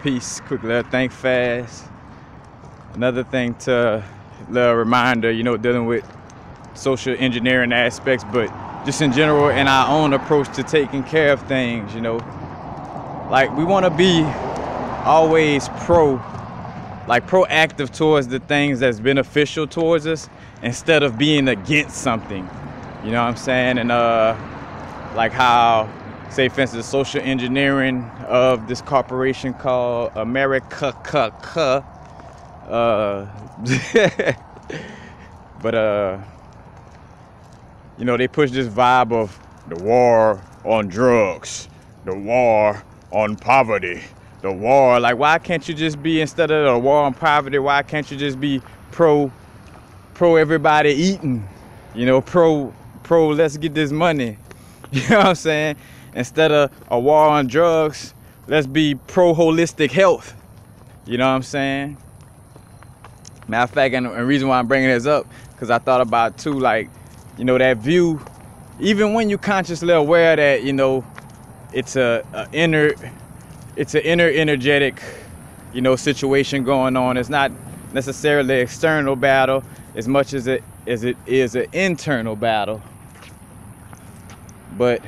Peace. Quick little think fast. Another thing to little reminder, dealing with social engineering aspects, but just in general in our own approach to taking care of things, like we want to be always proactive towards the things that's beneficial towards us instead of being against something. You know what I'm saying? And like how, say for instance, social engineering of this corporation called America, but they push this vibe of the war on drugs, the war on poverty, the war. Like, why can't you just be, instead of the war on poverty, why can't you just be pro everybody eating? Pro let's get this money. You know what I'm saying? Instead of a war on drugs, let's be pro holistic health. You know what I'm saying? Matter of fact, and the reason why I'm bringing this up, because I thought about too, like, that view, even when you're consciously aware that, it's an inner energetic, situation going on. It's not necessarily an external battle as much as it is an internal battle. But,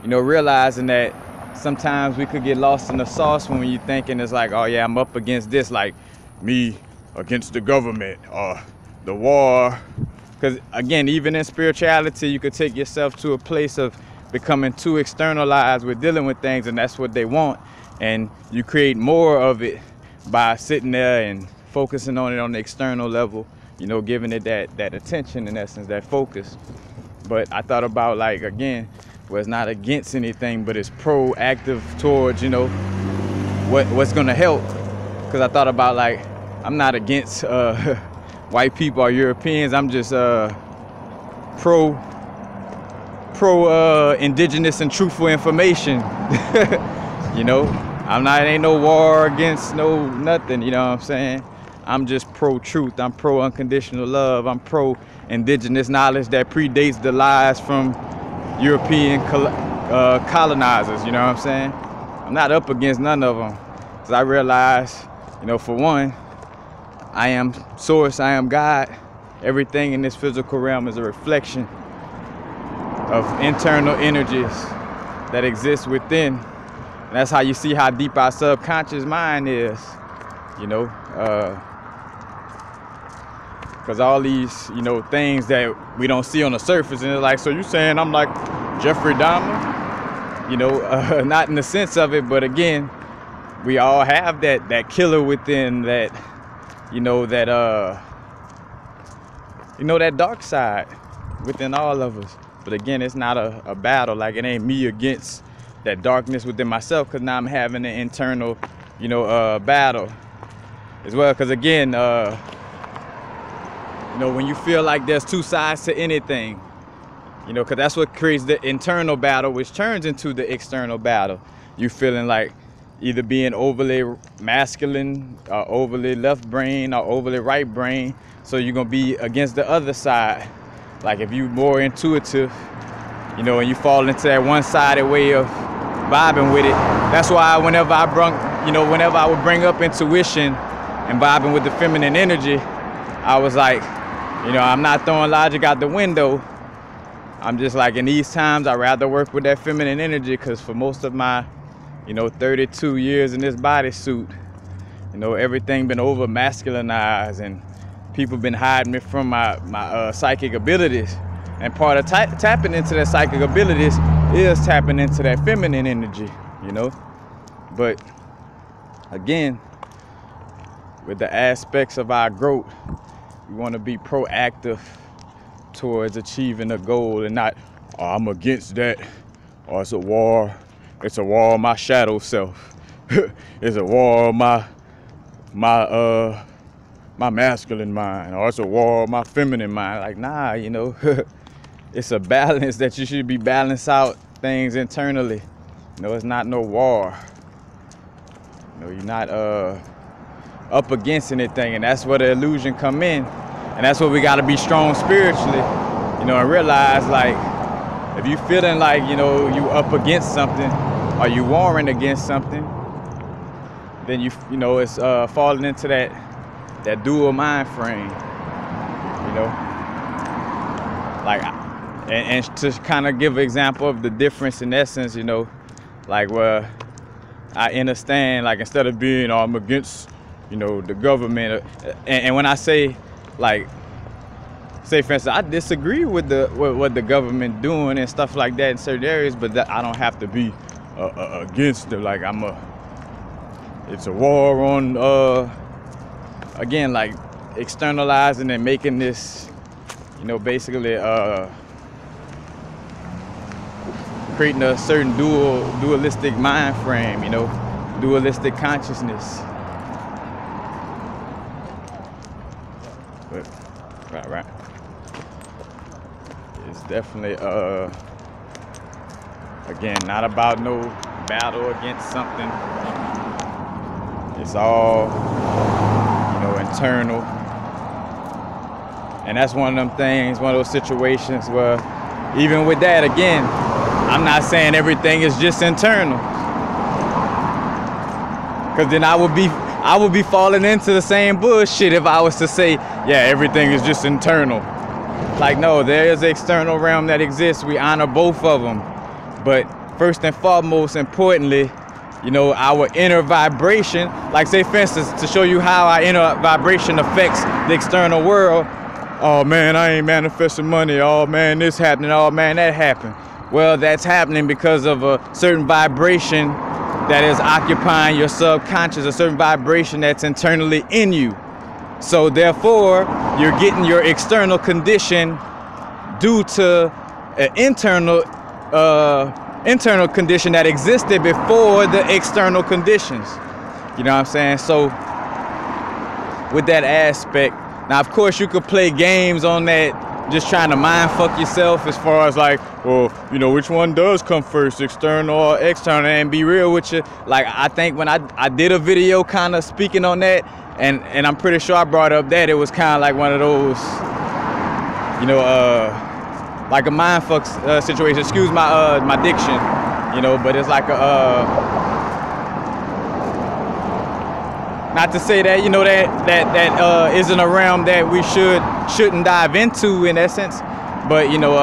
realizing that sometimes we could get lost in the sauce when you're thinking it's like, oh yeah, I'm up against this, like me against the government or the war. Because again, even in spirituality, you could take yourself to a place of becoming too externalized with dealing with things, and that's what they want. And you create more of it by sitting there and focusing on it on the external level, giving it that attention, in essence, that focus. But I thought about, like, again, where it's not against anything, but it's proactive towards, what's gonna help. Because I thought about, like, I'm not against white people or Europeans. I'm just pro indigenous and truthful information. Ain't no war against no nothing. You know what I'm saying? I'm just pro truth. I'm pro unconditional love. I'm pro indigenous knowledge that predates the lies from European colonizers. You know what I'm saying? I'm not up against none of them, because I realize, for one, I am source, I am God. Everything in this physical realm is a reflection of internal energies that exist within. And that's how you see how deep our subconscious mind is, because all these, things that we don't see on the surface, and it's like, so you saying I'm like Jeffrey Dahmer? Not in the sense of it, but again, we all have that killer within, that that dark side within all of us. But again, it's not a battle. Like, it ain't me against that darkness within myself, because now I'm having an internal, battle as well. Because again, when you feel like there's two sides to anything, because that's what creates the internal battle, which turns into the external battle. You feeling like either being overly masculine, or overly left brain, or overly right brain. So you're gonna be against the other side. Like, if you more intuitive, and you fall into that one-sided way of vibing with it. That's why whenever I would bring up intuition and vibing with the feminine energy, I was like, I'm not throwing logic out the window. I'm just like, in these times, I'd rather work with that feminine energy, because for most of my 32 years in this bodysuit, everything been over masculinized, and people been hiding me from my psychic abilities. And part of tapping into that psychic abilities is tapping into that feminine energy, But again, with the aspects of our growth, we want to be proactive towards achieving a goal, and not, oh, I'm against that, or it's a war. It's a war on my shadow self. It's a war on my masculine mind, or it's a war on my feminine mind. Like, nah, it's a balance that you should be balance out things internally. It's not no war. You're not up against anything, and that's where the illusion come in. And that's where we gotta be strong spiritually, and realize, like, if you feeling like, you up against something, or you warring against something, then you know, it's falling into that dual mind frame, you know. Like, and to kind of give an example of the difference in essence, you know, like where I understand, like, instead of being I'm against, you know, the government, and when I say, like, say for instance, I disagree with what the government doing and stuff like that in certain areas, but that I don't have to be against it. Like it's a war on again, like externalizing and making this, you know, basically creating a certain dualistic mind frame, you know, dualistic consciousness. But right. It's definitely again, not about no battle against something. It's all, you know, internal. And that's one of them things, one of those situations where even with that, again, I'm not saying everything is just internal. Cause then I would be falling into the same bullshit if I was to say, yeah, everything is just internal. Like, no, there is an external realm that exists. We honor both of them. But first and foremost, importantly, you know, our inner vibration, like say for instance, to show you how our inner vibration affects the external world. Oh man, I ain't manifesting money. Oh man, this happening. Oh man, that happened. Well, that's happening because of a certain vibration that is occupying your subconscious, a certain vibration that's internally in you. So therefore, you're getting your external condition due to an internal condition that existed before the external conditions. You know what I'm saying? So with that aspect, now of course you could play games on that, just trying to mind fuck yourself as far as like, well, you know, which one does come first, external or external? And be real with you, like I think when I did a video kind of speaking on that, and I'm pretty sure I brought up that it was kind of like one of those, you know, like a mind fuck situation. Excuse my diction, you know, but it's like a not to say that, you know, that isn't a realm that we shouldn't dive into in essence, but you know,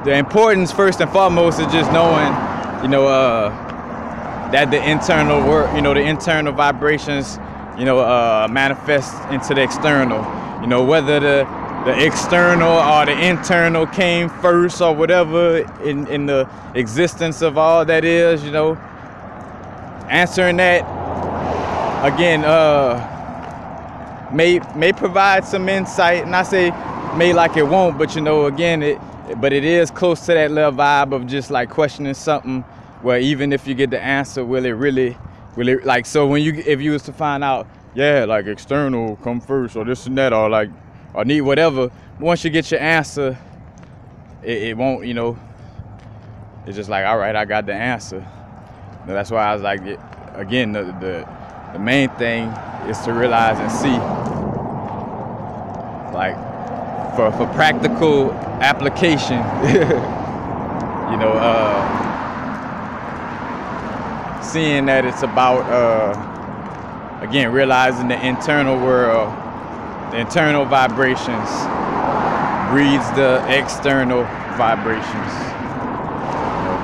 the importance first and foremost is just knowing, you know, that the internal work, you know, the internal vibrations, you know, manifest into the external. You know, whether the external or the internal came first or whatever in the existence of all that is, you know, answering that again may provide some insight, and I say may like it won't, but you know, again, it is close to that little vibe of just like questioning something where even if you get the answer, will it really like, so when if you was to find out, yeah, like external come first or this and that, or like, or need whatever, once you get your answer, it won't, you know, it's just like, all right, I got the answer. That's why I was like, again, the main thing is to realize and see, like, for practical application, you know, seeing that it's about, again, realizing the internal world, the internal vibrations breeds the external vibrations. You know?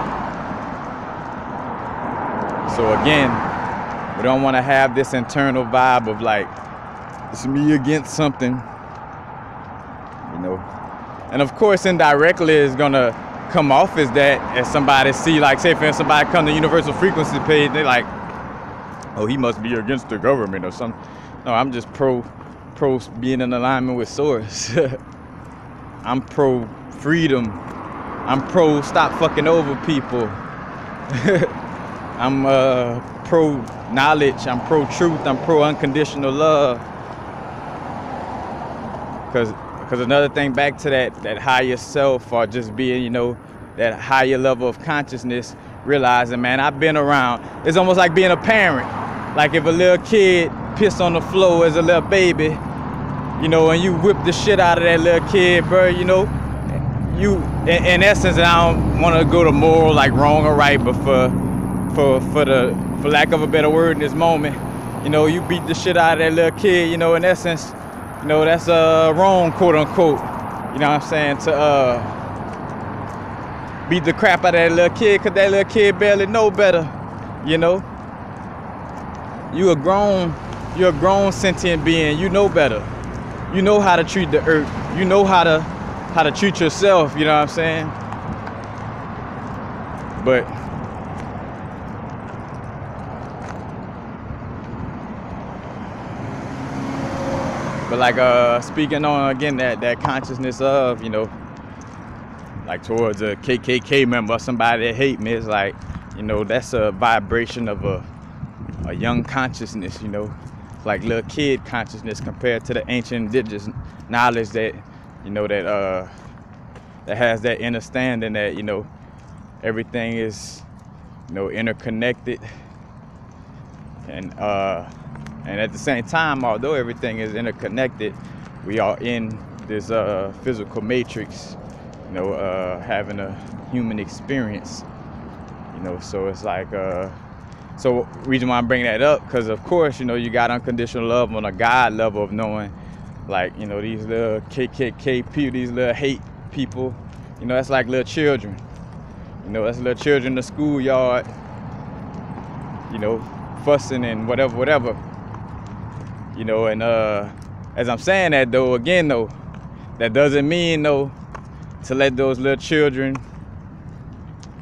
So again, we don't want to have this internal vibe of like, it's me against something, you know. And of course, indirectly, it's gonna come off as that, as somebody see, like, say for instance, somebody come to universal frequency page, they like, oh, he must be against the government or something. No, I'm just pro being in alignment with source. I'm pro freedom. I'm pro stop fucking over people. I'm pro knowledge. I'm pro truth. I'm pro unconditional love. Because another thing, back to that higher self, or just being, you know, that higher level of consciousness, realizing, man, I've been around. It's almost like being a parent. Like if a little kid pissed on the floor as a little baby, you know, and you whip the shit out of that little kid, bro, you know, you, in essence, and I don't want to go to moral, like wrong or right, but for lack of a better word in this moment, you know, you beat the shit out of that little kid, you know, in essence, you know, that's wrong, quote unquote. You know what I'm saying? To beat the crap out of that little kid, cause that little kid barely know better, you know. You're a grown sentient being. You know better. You know how to treat the earth. You know how to treat yourself. You know what I'm saying? But like speaking on again that consciousness of, you know, like towards a KKK member, somebody that hate me, it's like, you know, that's a vibration of a young consciousness, you know, like little kid consciousness compared to the ancient indigenous knowledge that, you know, that has that understanding that, you know, everything is, you know, interconnected, and at the same time, although everything is interconnected, we are in this physical matrix, you know, having a human experience, you know. So it's like so reason why I'm bringing that up, because of course, you know, you got unconditional love on a God level of knowing, like, you know, these little KKK people, these little hate people, you know, that's like little children. You know, that's little children in the schoolyard, you know, fussing and whatever. You know, and as I'm saying that though, again though, that doesn't mean though to let those little children,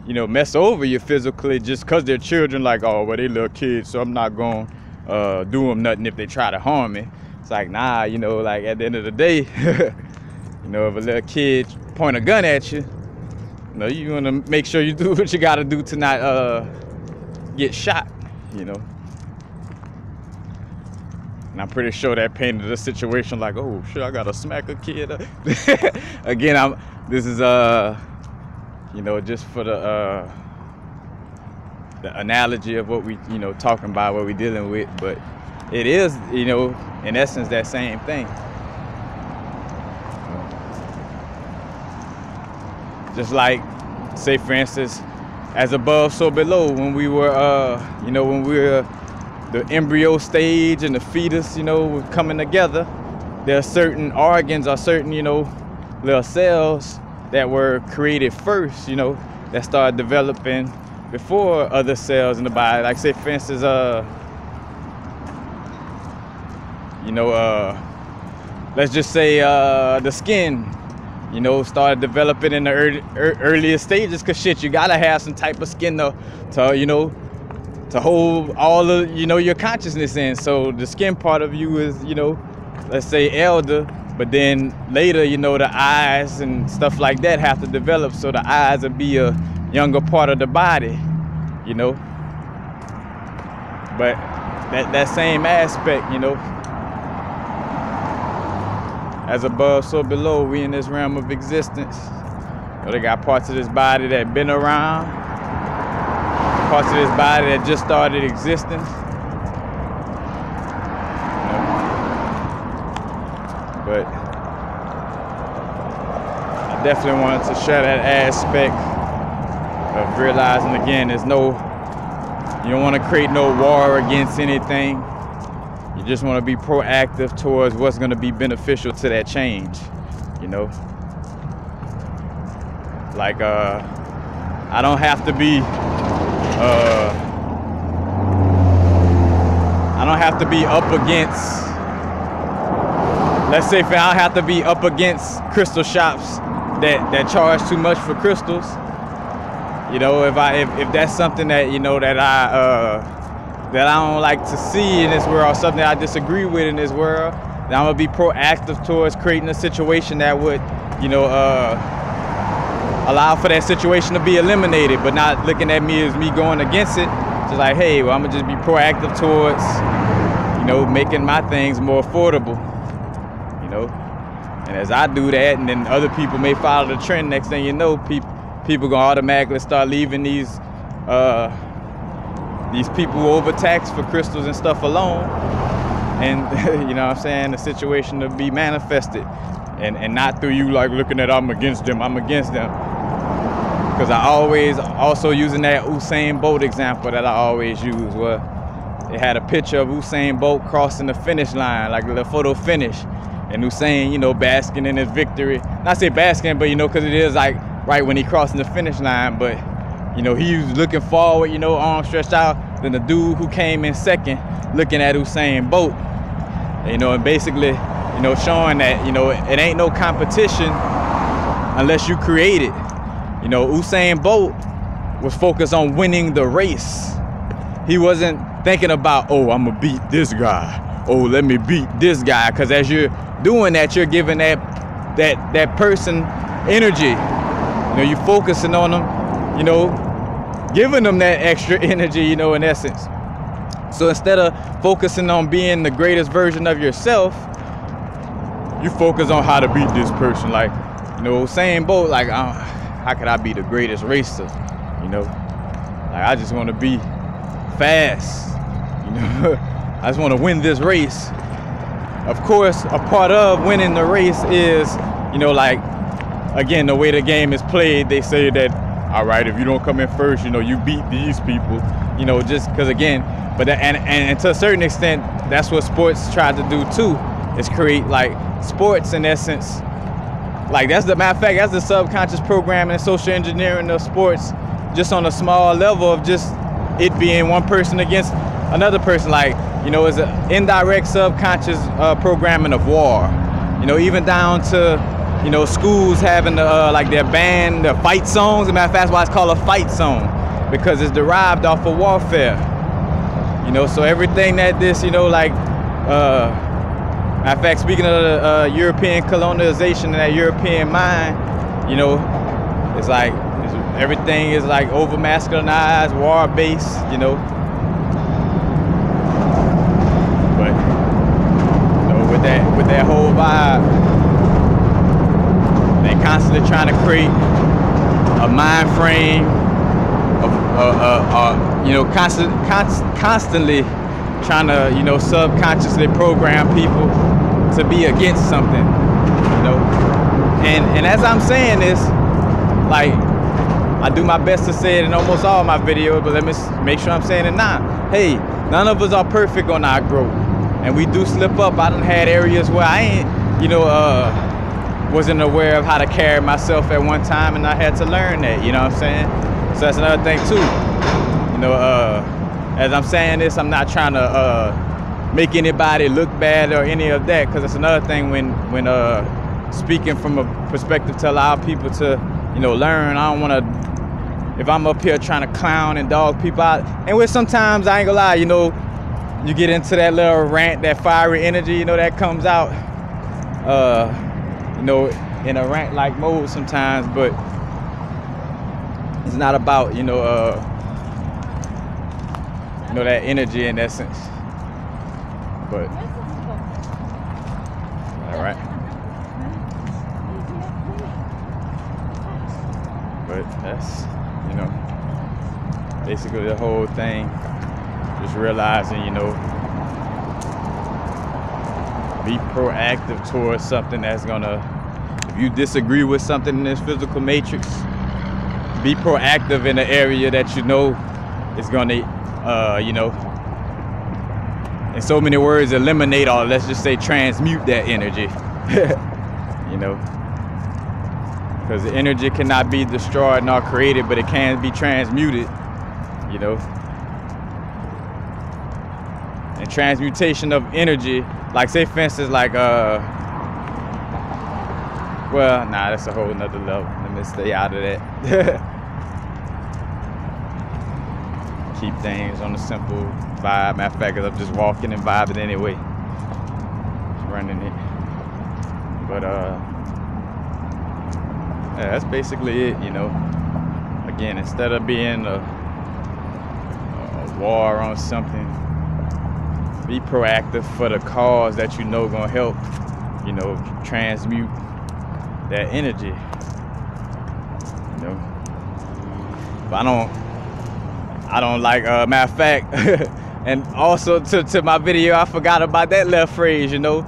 you know, mess over you physically just because they're children, like, oh, well, they little kids, so I'm not going to do them nothing if they try to harm me. It's like, nah, you know, like at the end of the day, you know, if a little kid point a gun at you, you know, you want to make sure you do what you got to do to not get shot, you know. And I'm pretty sure that painted the situation like, oh shit, I gotta smack a kid. Again, this is you know, just for the analogy of what we, you know, talking about, what we dealing with, but it is, you know, in essence that same thing. Just like, say for instance, as above, so below, when we were, you know, when we were the embryo stage and the fetus, you know, coming together, there are certain organs or certain, you know, little cells that were created first, you know, that started developing before other cells in the body. Like say for instance, you know, let's just say the skin, you know, started developing in the earliest stages, cause shit, you gotta have some type of skin to you know, to hold all of, you know, your consciousness in. So the skin part of you is, you know, let's say elder, but then later, you know, the eyes and stuff like that have to develop, so the eyes will be a younger part of the body, you know. But that same aspect, you know, as above, so below, we in this realm of existence. You know, they got parts of this body that been around, parts of this body that just started existing. You know? But I definitely wanted to share that aspect of realizing, again, there's no, you don't want to create no war against anything. You just want to be proactive towards what's going to be beneficial to that change, you know. Like, I don't have to be I don't have to be up against, let's say, I don't have to be up against crystal shops that charge too much for crystals. You know, if that's something that, you know, that I don't like to see in this world, or something that I disagree with in this world, then I'm gonna be proactive towards creating a situation that would, you know, allow for that situation to be eliminated, but not looking at me as me going against it. Just like, hey, well, I'm gonna just be proactive towards, you know, making my things more affordable, you know. And as I do that, and then other people may follow the trend, next thing you know, people gonna automatically start leaving these people who overtax for crystals and stuff alone, and you know what I'm saying, the situation to be manifested, and not through you like looking at I'm against them. because I always also using that Usain Bolt example that I always use, where it had a picture of Usain Bolt crossing the finish line, like the photo finish, and Usain, you know, basking in his victory. Not say basking, but you know, because it is like right when he crossing the finish line, but you know, he was looking forward, you know, arms stretched out. Then the dude who came in second looking at Usain Bolt, you know, and basically, you know, showing that, you know, it ain't no competition unless you create it. You know, Usain Bolt was focused on winning the race. He wasn't thinking about, oh, I'm gonna beat this guy. Oh, let me beat this guy. Because as you're doing that, you're giving that person energy. You know, you're focusing on them, you know, giving them that extra energy, you know, in essence. So instead of focusing on being the greatest version of yourself, you focus on how to beat this person. Like, you know, Usain Bolt, like, how could I be the greatest racer? You know, like, I just want to be fast. You know, I just want to win this race. Of course, a part of winning the race is, you know, like, again, the way the game is played, they say that, all right, if you don't come in first, you know, you beat these people, you know, just because, again, but and to a certain extent, that's what sports try to do too, is create like sports in essence. Like, that's the matter of fact, that's the subconscious programming and social engineering of sports, just on a small level of just it being one person against another person. Like, you know, it's an indirect subconscious programming of war. You know, even down to, you know, schools having like their band, their fight songs. As a matter of fact, that's why it's called a fight song, because it's derived off of warfare. You know, so everything that this, you know, like, matter of fact, speaking of the European colonization and that European mind, you know, it's like everything is like over masculinized, war based, you know. But you know, with that whole vibe, they constantly trying to create a mind frame of you know, constantly trying to, you know, subconsciously program people to be against something, you know. And as I'm saying this, like, I do my best to say it in almost all my videos, but let me make sure I'm saying it now. Hey, none of us are perfect on our growth, and we do slip up. I done had areas where I ain't, you know, wasn't aware of how to carry myself at one time, and I had to learn that, you know what I'm saying? So that's another thing too. You know, as I'm saying this, I'm not trying to make anybody look bad or any of that, because it's another thing when speaking from a perspective to allow people to, you know, learn. I don't want to, if I'm up here trying to clown and dog people out, and with sometimes, I ain't gonna lie, you know, you get into that little rant, that fiery energy, you know, that comes out, you know, in a rant-like mode sometimes, but it's not about, you know, that energy in essence. But all right. But that's, you know, basically the whole thing. Just realizing, you know, be proactive towards something that's gonna, if you disagree with something in this physical matrix, be proactive in the area that you know is gonna, you know, in so many words, eliminate, or let's just say transmute that energy. You know, because the energy cannot be destroyed nor created, but it can be transmuted, you know. And transmutation of energy, like, say for instance, like, well, nah, that's a whole nother level. Let me stay out of that. Keep things on a simple vibe. Matter of fact, I'm just walking and vibing anyway. Just running it. But yeah, that's basically it, you know. Again, instead of being a war on something, be proactive for the cause that you know gonna help, you know, transmute that energy, you know. But I don't like, matter of fact, and also to my video, I forgot about that left phrase, you know.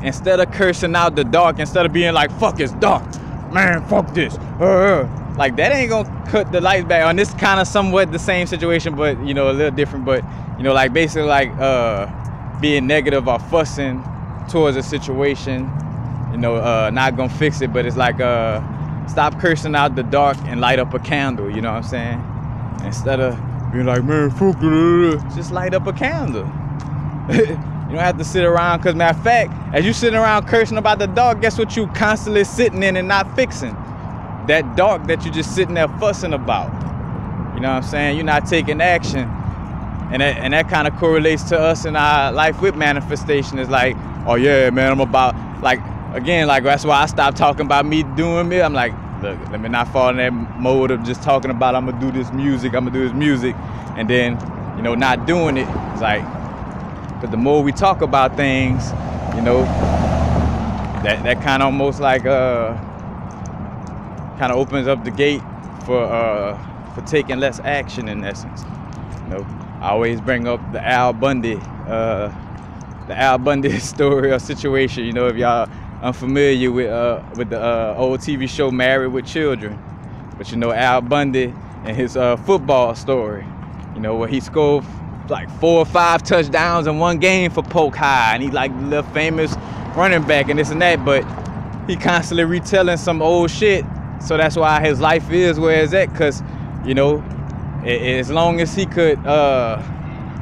Instead of cursing out the dark, instead of being like, fuck, it's dark, man, fuck this, like that ain't gonna cut the lights back on. This kind of somewhat the same situation, but you know, a little different. But you know, like basically like being negative or fussing towards a situation, you know, not gonna fix it. But it's like stop cursing out the dark and light up a candle. You know what I'm saying? Instead of being like, man, fuck it, just light up a candle. You don't have to sit around, because matter of fact, as you sitting around cursing about the dark, guess what you constantly sitting in and not fixing? That dark that you just sitting there fussing about. You know what I'm saying? You're not taking action. And that kind of correlates to us in our life with manifestation. It's like, oh yeah, man, I'm about, like, again, like that's why I stopped talking about me doing me. I'm like, look, let me not fall in that mode of just talking about I'm gonna do this music, and then, you know, not doing it. It's like, because the more we talk about things, you know, that kind of almost like kind of opens up the gate for taking less action in essence. You know, I always bring up the Al Bundy story or situation. You know, if y'all unfamiliar with the old TV show Married with Children, but you know Al Bundy and his football story. You know, where he scored like 4 or 5 touchdowns in one game for Polk High, and he like the famous running back and this and that, but he constantly retelling some old shit. So that's why his life is where it's at, because, you know, as long as he could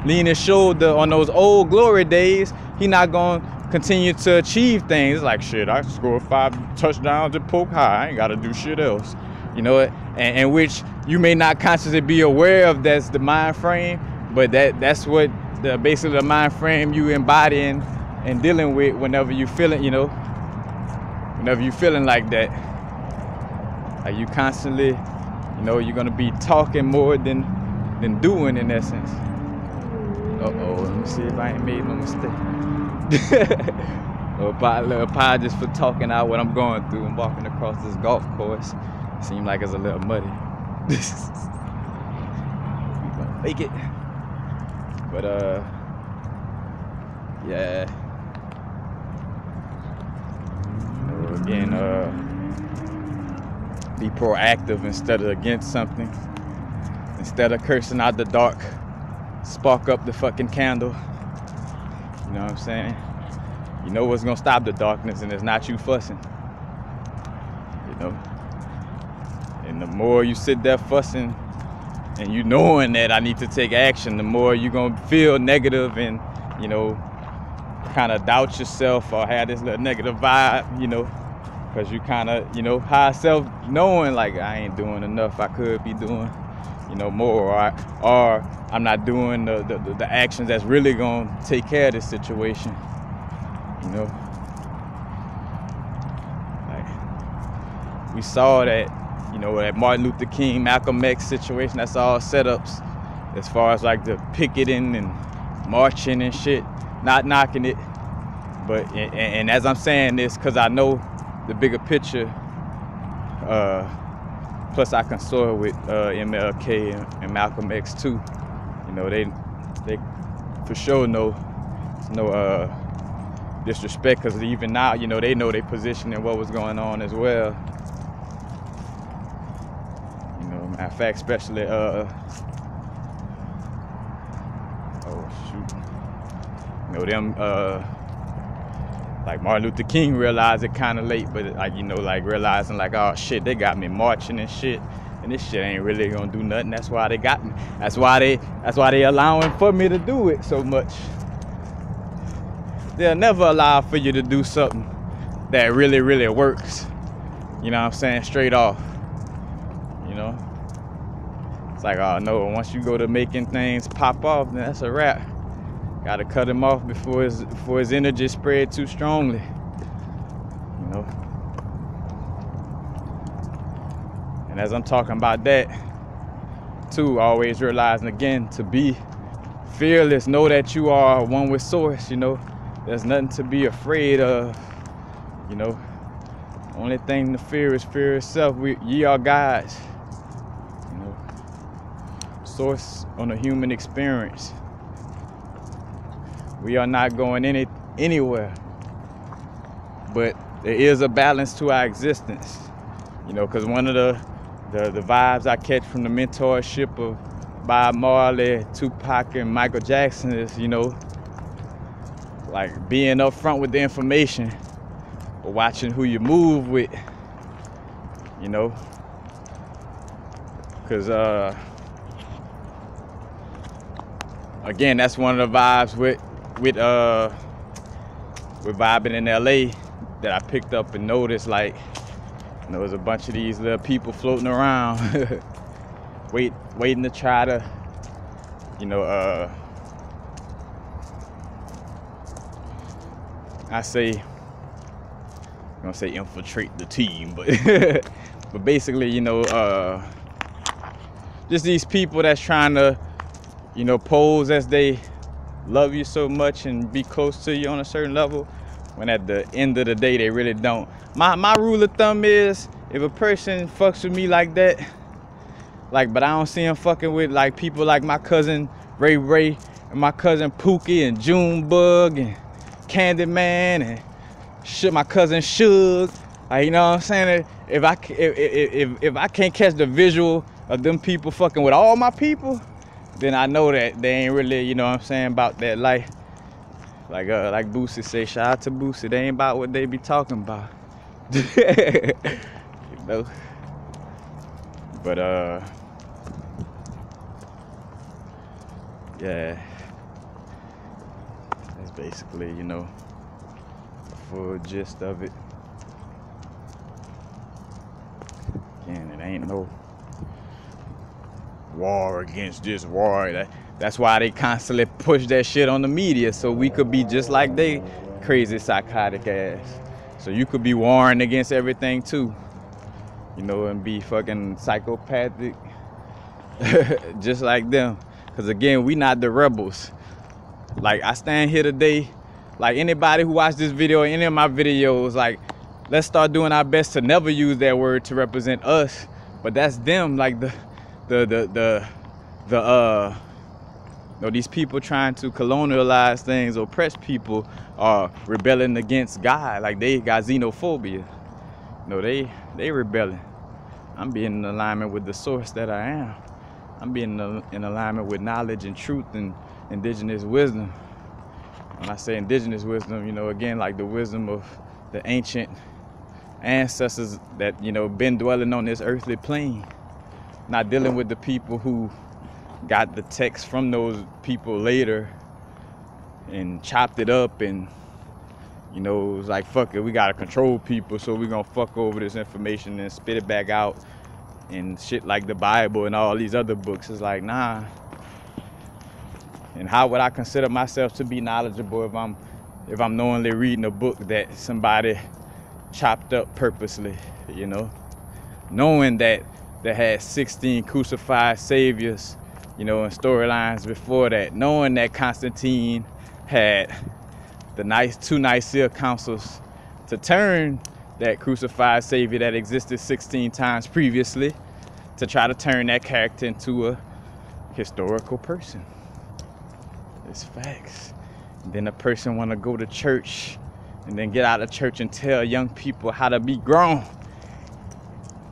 lean his shoulder on those old glory days, he not gonna continue to achieve things. It's like, shit, I scored 5 touchdowns at Polk High, I ain't gotta do shit else. You know, and which you may not consciously be aware of, that's the mind frame. But that's what basically the mind frame you embodying and dealing with whenever you feeling, you know, whenever you feeling like that. Like you constantly, you know, you're gonna be talking more than doing in essence. Uh-oh, let me see if I ain't made no mistake. Apologies for talking out what I'm going through. I'm walking across this golf course. Seems like it's a little muddy. We gonna make it. But yeah. You know, again, be proactive instead of against something. Instead of cursing out the dark, spark up the fucking candle. You know what I'm saying? You know what's gonna stop the darkness, and it's not you fussing. You know? And the more you sit there fussing, and you knowing that I need to take action, the more you're gonna feel negative and, you know, kind of doubt yourself or have this little negative vibe, you know, because you kind of, you know, high self knowing like I ain't doing enough, I could be doing, you know, more, or I'm not doing the actions that's really gonna take care of this situation, you know. Like, we saw that, you know, that Martin Luther King, Malcolm X situation, that's all setups as far as like the picketing and marching and shit, not knocking it. But, and as I'm saying this, because I know the bigger picture, plus I consort with MLK and Malcolm X too. You know, they for sure no disrespect, because even now, you know, they know their position and what was going on as well. Matter of fact, especially, oh shoot, you know, them, like Martin Luther King realized it kind of late, but like, you know, like realizing like, oh shit, they got me marching and shit, and this shit ain't really gonna do nothing. That's why they got me. That's why they allowing for me to do it so much. They'll never allow for you to do something that really, really works. You know what I'm saying? Straight off, you know? It's like, oh no, once you go to making things pop off, then that's a wrap. Gotta cut him off before his energy spread too strongly. You know? And as I'm talking about that, too, always realizing again to be fearless, know that you are one with source, you know. There's nothing to be afraid of, you know. Only thing to fear is fear itself. Ye are gods. Source on a human experience. We are not going anywhere, but there is a balance to our existence, you know, because one of the vibes I catch from the mentorship of Bob Marley, Tupac, and Michael Jackson is, you know, like being upfront with the information, or watching who you move with, you know, because again, that's one of the vibes with vibing in LA that I picked up and noticed. Like, you know, there's a bunch of these little people floating around waiting to try to, you know, I'm gonna say infiltrate the team, but but basically, you know, just these people that's trying to, you know, pose as they love you so much and be close to you on a certain level, when at the end of the day they really don't. My rule of thumb is, if a person fucks with me like that, like, but I don't see him fucking with like people like my cousin Ray Ray and my cousin Pookie and Junebug and Candyman and shit, my cousin Suge, like, you know what I'm saying? If I can't catch the visual of them people fucking with all my people, then I know that they ain't really, you know what I'm saying, about that life. Like Boosie say, shout out to Boosie, they ain't about what they be talking about. You know? But yeah, that's basically, you know, the full gist of it. Again, it ain't no war against this war. That's why they constantly push that shit on the media, so we could be just like they crazy psychotic ass. So you could be warring against everything too, you know, and be fucking psychopathic just like them. Because again, we not the rebels. Like, I stand here today, like anybody who watched this video or any of my videos, like, let's start doing our best to never use that word to represent us. But that's them, like you know, these people trying to colonialize things, oppress people, are rebelling against God. Like, they got xenophobia. No, they rebelling. I'm being in alignment with the source that I am. I'm being in alignment with knowledge and truth and indigenous wisdom. When I say indigenous wisdom, you know, again, like the wisdom of the ancient ancestors that, you know, been dwelling on this earthly plane. Not dealing with the people who got the text from those people later and chopped it up, and, you know, it was like, fuck it, we gotta control people, so we're gonna fuck over this information and spit it back out and shit, like the Bible and all these other books. It's like, nah. And how would I consider myself to be knowledgeable if I'm knowingly reading a book that somebody chopped up purposely, you know? Knowing that they had 16 crucified saviors, you know, and storylines before that. Knowing that Constantine had the two Nicene councils to turn that crucified savior that existed 16 times previously, to try to turn that character into a historical person. It's facts. And then a person want to go to church and then get out of church and tell young people how to be grown.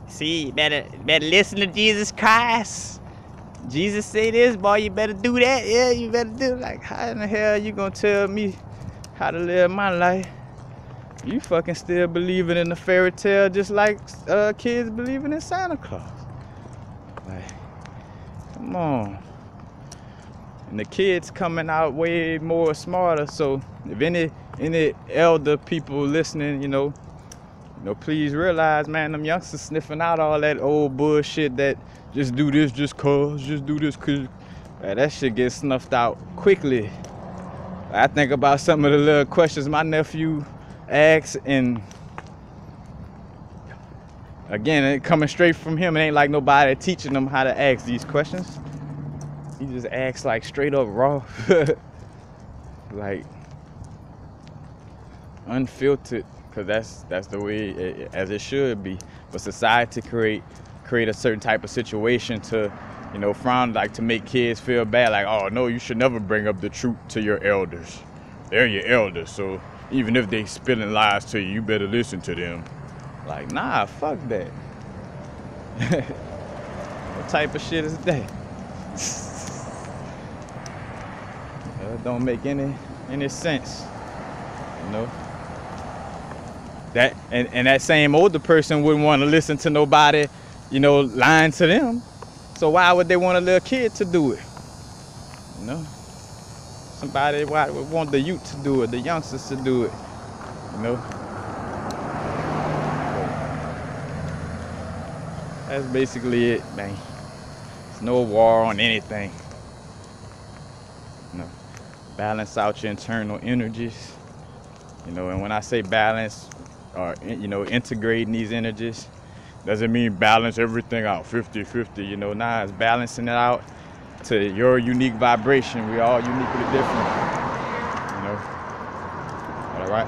See, you better listen to Jesus Christ. Jesus say this, boy, you better do that. Yeah, you better do it. Like, how in the hell you gonna tell me how to live my life? You fucking still believing in the fairy tale just like kids believing in Santa Claus. Like, come on. And the kids coming out way more smarter. So if any elder people listening, you know, please realize, man, them youngsters sniffing out all that old bullshit that just do this just cause, just do this cause. That shit gets snuffed out quickly. I think about some of the little questions my nephew asks, and again, it coming straight from him. It ain't like nobody teaching them how to ask these questions. He just asks like straight up raw, like unfiltered. Because that's the way as it should be. But society create a certain type of situation to, you know, frown, like to make kids feel bad. Like, oh no, you should never bring up the truth to your elders. They're your elders, so even if they spilling lies to you, you better listen to them. Like, nah, fuck that. What type of shit is that? It don't make any sense, you know. That and that same older person wouldn't want to listen to nobody, you know, lying to them. So why would they want a little kid to do it? You know, somebody why would want the youth to do it, the youngsters to do it, you know. That's basically it, man. There's no war on anything. You know, balance out your internal energies. You know, and when I say balance, or you know, integrating these energies, doesn't mean balance everything out 50-50. You know, nah, it's balancing it out to your unique vibration. We all uniquely different. You know, all right.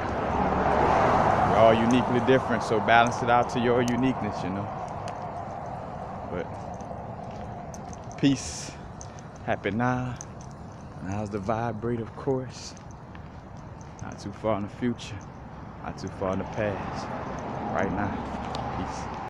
We're all uniquely different, so balance it out to your uniqueness. You know. But peace, happy now. Now's the vibrate, of course. Not too far in the future, not too far in the past. Right now, peace.